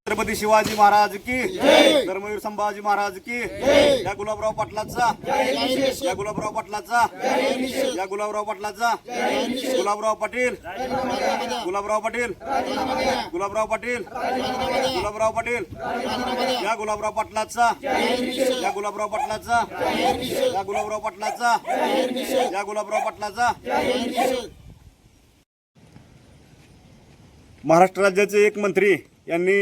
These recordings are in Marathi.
छत्रपती शिवाजी महाराज की धर्मवीर संभाजी महाराज की या गुलाबराव पाटलाचा या गुलाबराव पाटलाचा या गुलाबराव पाटलाचा गुलाबराव पाटील गुलाबराव पाटील गुलाबराव पाटील गुलाबराव पाटील या गुलाबराव पाटलाचा या गुलाबराव पाटलाचा या गुलाबराव पाटलाचा या गुलाबराव पाटलाचा महाराष्ट्र राज्याचे एक मंत्री यांनी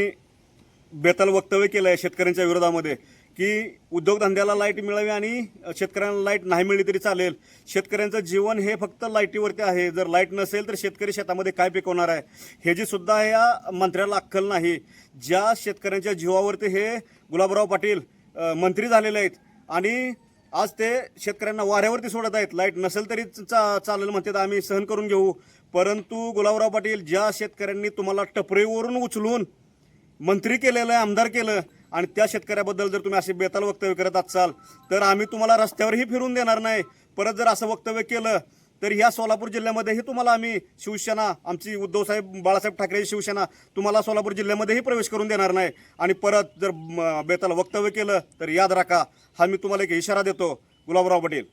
बेताल वक्तव्य केलं आहे शेतकऱ्यांच्या विरोधामध्ये की उद्योगधंद्याला लाईट मिळावी आणि शेतकऱ्यांना लाईट नाही मिळली तरी चालेल. शेतकऱ्यांचं जीवन हे फक्त लाईटीवरती आहे. जर लाईट नसेल तर शेतकरी शेतामध्ये काय पिकवणार आहे हे जी सुद्धा या मंत्र्याला अक्कल नाही. ज्या शेतकऱ्यांच्या जीवावरती हे गुलाबराव पाटील मंत्री झालेले आहेत आणि आज ते शेतकऱ्यांना वाऱ्यावरती सोडत आहेत. लाईट नसेल तरी चालेल म्हणतात, आम्ही सहन करून घेऊ. परंतु गुलाबराव पाटील, ज्या शेतकऱ्यांनी तुम्हाला टपरीवरून उचलून मंत्री केलेलं आहे, आमदार केलं, आणि त्या शेतकऱ्याबद्दल जर तुम्ही असे बेताल वक्तव्य करत असाल तर आम्ही तुम्हाला रस्त्यावरही फिरून देणार नाही. परत जर असं वक्तव्य केलं तर ह्या सोलापूर जिल्ह्यामध्येही तुम्हाला आम्ही शिवसेना, आमची उद्धवसाहेब बाळासाहेब ठाकरेची शिवसेना तुम्हाला सोलापूर जिल्ह्यामध्येही प्रवेश करून देणार नाही. आणि परत जर बेताल वक्तव्य केलं तर याद राखा, हा मी तुम्हाला एक इशारा देतो गुलाबराव पाटील.